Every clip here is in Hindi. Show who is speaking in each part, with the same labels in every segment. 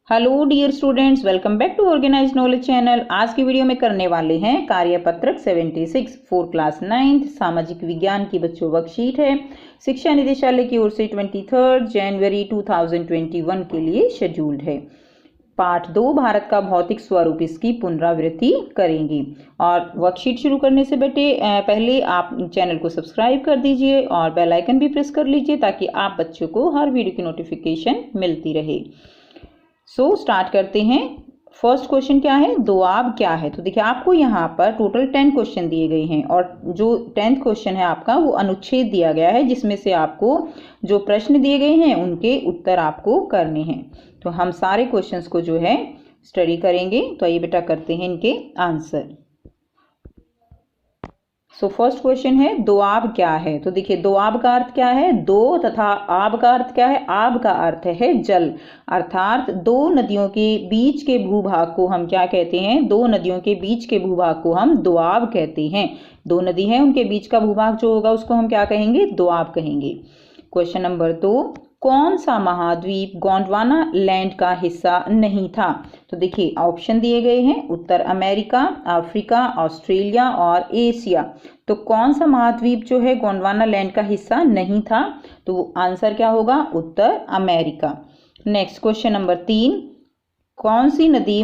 Speaker 1: Hello dear students, welcome back to organize knowledge channel. आज की वीडियो में करने वाले हैं कार्यपत्रक 76 4 क्लास 9 सामाजिक विज्ञान की बच्चों वर्कशीट है। शिक्षा निदेशालय की ओर से 23 जनवरी 2021 के लिए शेड्यूल्ड है। पाठ 2 भारत का भौतिक स्वरूप, इसकी पुनरावृत्ति करेंगे। और वर्कशीट शुरू करने से पहले आप चैनल को सब्सक्राइब कर दीजिए और बेल आइकन भी प्रेस कर लीजिए ताकि आप बच्चों को हर वीडियो की नोटिफिकेशन मिलती रहे। स्टार्ट करते हैं। फर्स्ट क्वेश्चन क्या है, दोआब क्या है। तो देखिए आपको यहाँ पर टोटल 10 क्वेश्चन दिए गए हैं और जो 10th क्वेश्चन है आपका वो अनुच्छेद दिया गया है, जिसमें से आपको जो प्रश्न दिए गए हैं उनके उत्तर आपको करने हैं। तो हम सारे क्वेश्चंस को जो है स्टडी करेंगे। तो आइए बेटा करते हैं इनके आंसर। फर्स्ट क्वेश्चन है दोआब क्या है। तो देखिए दोआब का अर्थ क्या है, दो, तथा आब का अर्थ क्या है, आब का अर्थ है जल। अर्थात दो नदियों के बीच के भूभाग को हम क्या कहते हैं, दो नदियों के बीच के भूभाग को हम दोआब कहते हैं। दो नदी है, उनके बीच का भूभाग जो होगा उसको हम क्या कहेंगे, दोआब कहेंगे। क्वेश्चन नंबर 2, कौन सा महाद्वीप गोंडवाना लैंड का हिस्सा नहीं था। तो देखिए ऑप्शन दिए गए हैं, उत्तर अमेरिका, अफ्रीका, ऑस्ट्रेलिया और एशिया। तो कौन सा महाद्वीप जो है गोंडवाना लैंड का हिस्सा नहीं था, तो आंसर क्या होगा, उत्तर अमेरिका। नेक्स्ट क्वेश्चन नंबर 3, कौन सी नदी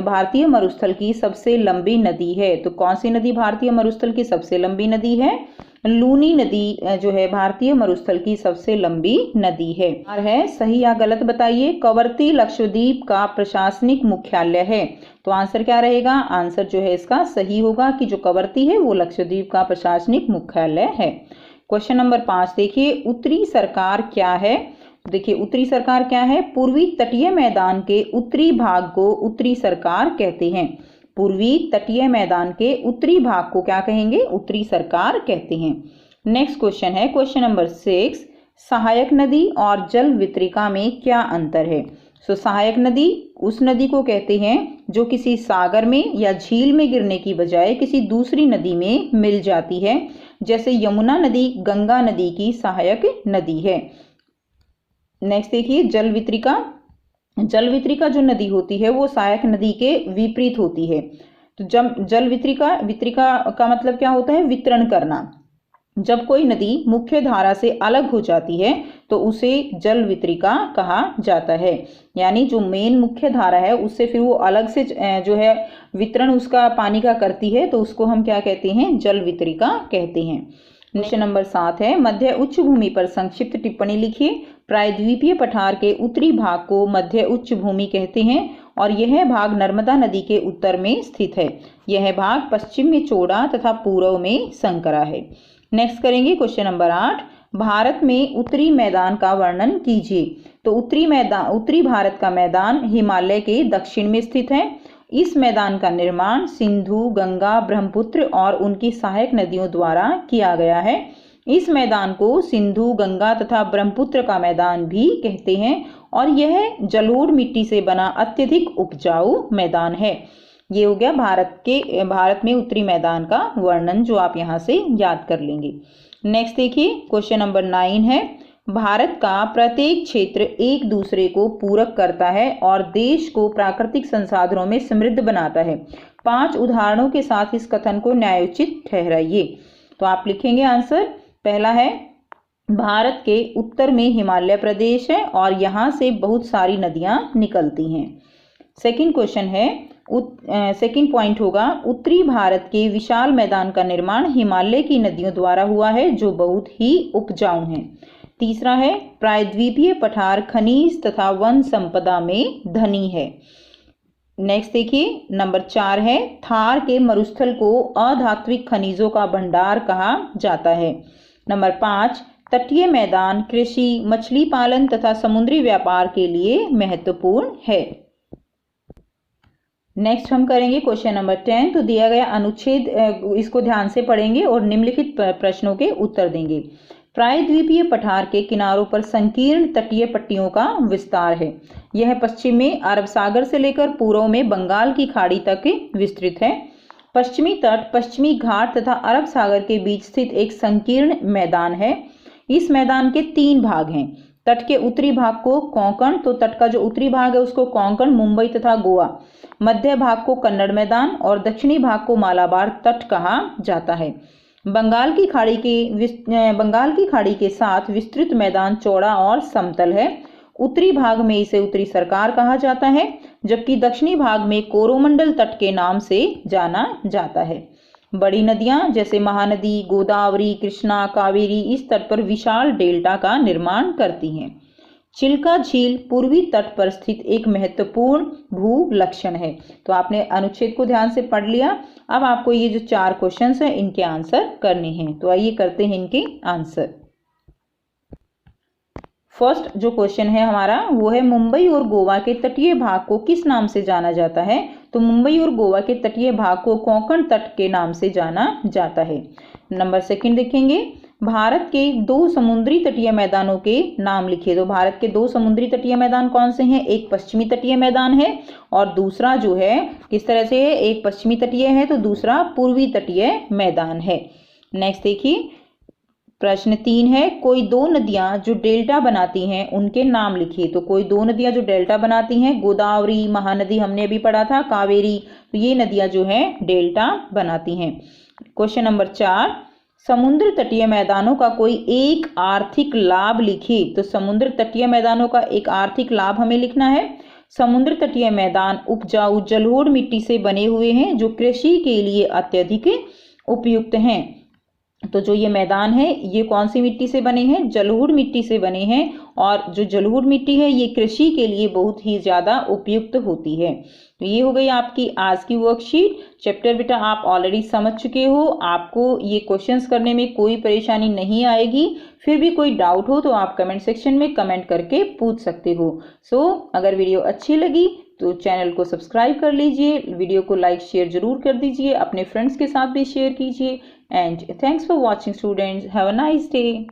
Speaker 1: भारतीय मरुस्थल की सबसे लंबी नदी है। तो कौन सी नदी भारतीय मरुस्थल की सबसे लंबी नदी है, लूनी नदी जो है भारतीय मरुस्थल की सबसे लंबी नदी है सही या गलत बताइए। कवरत्ती लक्षद्वीप का प्रशासनिक मुख्यालय है। तो आंसर क्या रहेगा, आंसर जो है इसका सही होगा कि जो कवरत्ती है वो लक्षद्वीप का प्रशासनिक मुख्यालय है। क्वेश्चन नंबर 5 देखिए, उत्तरी सरकार क्या है। देखिए उत्तरी सरकार क्या है, पूर्वी तटीय मैदान के उत्तरी भाग को उत्तरी सरकार कहते हैं। पूर्वी तटीय मैदान के उत्तरी भाग को क्या कहेंगे, उत्तरी सरकार कहते हैं। नेक्स्ट क्वेश्चन है क्वेश्चन नंबर 6, सहायक नदी और जल वितरिका में क्या अंतर है। सहायक नदी उस नदी को कहते हैं जो किसी सागर में या झील में गिरने की बजाय किसी दूसरी नदी में मिल जाती है, जैसे यमुना नदी गंगा नदी की सहायक नदी है। नेक्स्ट देखिए जल वितरिका। जल वितरिका जो नदी होती है वो सहायक नदी के विपरीत होती है। तो जब जल वितरिका का मतलब क्या होता है, वितरण करना। जब कोई नदी मुख्य धारा से अलग हो जाती है तो उसे जल वितरिका कहा जाता है। यानी जो मेन मुख्य धारा है उससे फिर वो अलग से जो है वितरण उसका पानी का करती है, तो उसको हम क्या कहते हैं, जल वितरिका कहते हैं। क्वेश्चन नंबर 7 है, मध्य उच्च भूमि पर संक्षिप्त टिप्पणी लिखिए। प्रायद्वीपीय पठार के उत्तरी भाग को मध्य उच्च भूमि कहते हैं और यह भाग नर्मदा नदी के उत्तर में स्थित है। यह भाग पश्चिम में चौड़ा तथा पूर्व में संकरा है। नेक्स्ट करेंगे क्वेश्चन नंबर 8, भारत में उत्तरी मैदान का वर्णन कीजिए। तो उत्तरी भारत का मैदान हिमालय के दक्षिण में स्थित है। इस मैदान का निर्माण सिंधु, गंगा, ब्रह्मपुत्र और उनकी सहायक नदियों द्वारा किया गया है। इस मैदान को सिंधु, गंगा तथा ब्रह्मपुत्र का मैदान भी कहते हैं और यह जलोढ़ मिट्टी से बना अत्यधिक उपजाऊ मैदान है। ये हो गया भारत में उत्तरी मैदान का वर्णन, जो आप यहाँ से याद कर लेंगे। नेक्स्ट देखिए क्वेश्चन नंबर 9 है, भारत का प्रत्येक क्षेत्र एक दूसरे को पूरक करता है और देश को प्राकृतिक संसाधनों में समृद्ध बनाता है। 5 उदाहरणों के साथ इस कथन को न्यायोचित ठहराइए। तो आप लिखेंगे आंसर। पहला है, भारत के उत्तर में हिमालय प्रदेश है और यहाँ से बहुत सारी नदियाँ निकलती हैं। सेकंड क्वेश्चन है, सेकंड पॉइंट होगा, उत्तरी भारत के विशाल मैदान का निर्माण हिमालय की नदियों द्वारा हुआ है जो बहुत ही उपजाऊ हैं। तीसरा है, प्रायद्वीपीय पठार खनिज तथा वन संपदा में धनी है। नेक्स्ट देखिए नंबर 4 है, थार के मरुस्थल को अधात्विक खनिजों का भंडार कहा जाता है। नंबर 5, तटीय मैदान कृषि, मछली पालन तथा समुद्री व्यापार के लिए महत्वपूर्ण है। नेक्स्ट हम करेंगे क्वेश्चन नंबर 10। तो दिया गया अनुच्छेद इसको ध्यान से पढ़ेंगे और निम्नलिखित प्रश्नों के उत्तर देंगे। प्रायद्वीपीय पठार के किनारों पर संकीर्ण तटीय पट्टियों का विस्तार है। यह पश्चिम में अरब सागर से लेकर पूर्व में बंगाल की खाड़ी तक विस्तृत है। पश्चिमी तट पश्चिमी घाट तथा अरब सागर के बीच स्थित एक संकीर्ण मैदान है। इस मैदान के 3 भाग हैं। तट के उत्तरी भाग को कोंकण, तो तट का जो उत्तरी भाग है उसको कोंकण, मुंबई तथा गोवा, मध्य भाग को कन्नड़ मैदान और दक्षिणी भाग को मालाबार तट कहा जाता है। बंगाल की खाड़ी के साथ विस्तृत मैदान चौड़ा और समतल है। उत्तरी भाग में इसे उत्तरी सरकार कहा जाता है, जबकि दक्षिणी भाग में कोरोमंडल तट के नाम से जाना जाता है। बड़ी नदियां जैसे महानदी, गोदावरी, कृष्णा, कावेरी इस तट पर विशाल डेल्टा का निर्माण करती हैं। चिल्का झील पूर्वी तट पर स्थित एक महत्वपूर्ण भू लक्षण है। तो आपने अनुच्छेद को ध्यान से पढ़ लिया। अब आपको ये जो 4 क्वेश्चंस हैं इनके आंसर करने हैं। तो आइए करते हैं इनके आंसर। फर्स्ट जो क्वेश्चन है हमारा वो है मुंबई और गोवा के तटीय भाग को किस नाम से जाना जाता है? तो मुंबई और गोवा के तटीय भाग को कोंकण तट के नाम से जाना जाता है। नंबर 2 देखेंगे, भारत के 2 समुद्री तटीय मैदानों के नाम लिखिए। तो भारत के 2 समुद्री तटीय मैदान कौन से हैं? एक पश्चिमी तटीय मैदान है और दूसरा जो है किस तरह से है, एक पश्चिमी तटीय है तो दूसरा पूर्वी तटीय मैदान है। नेक्स्ट देखिए, प्रश्न 3 है, कोई 2 नदियां जो डेल्टा बनाती हैं उनके नाम लिखिए। तो कोई 2 नदियां जो डेल्टा बनाती हैं, गोदावरी, महानदी हमने अभी पढ़ा था, कावेरी, तो ये नदियां जो है डेल्टा बनाती हैं। क्वेश्चन नंबर 4, समुद्र तटीय मैदानों का कोई एक आर्थिक लाभ लिखिए। तो समुद्र तटीय मैदानों का एक आर्थिक लाभ हमें लिखना है। समुद्र तटीय मैदान उपजाऊ जलोढ़ मिट्टी से बने हुए हैं जो कृषि के लिए अत्यधिक उपयुक्त हैं। तो जो ये मैदान है ये कौन सी मिट्टी से बने हैं? जलोढ़ मिट्टी से बने हैं और जो जलोढ़ मिट्टी है ये कृषि के लिए बहुत ही ज्यादा उपयुक्त होती है। तो ये हो गई आपकी आज की वर्कशीट। चैप्टर बेटा आप ऑलरेडी समझ चुके हो, आपको ये क्वेश्चंस करने में कोई परेशानी नहीं आएगी। फिर भी कोई डाउट हो तो आप कमेंट सेक्शन में कमेंट करके पूछ सकते हो। अगर वीडियो अच्छी लगी तो चैनल को सब्सक्राइब कर लीजिए, वीडियो को लाइक शेयर जरूर कर दीजिए, अपने फ्रेंड्स के साथ भी शेयर कीजिए। And thanks for watching students, have a nice day.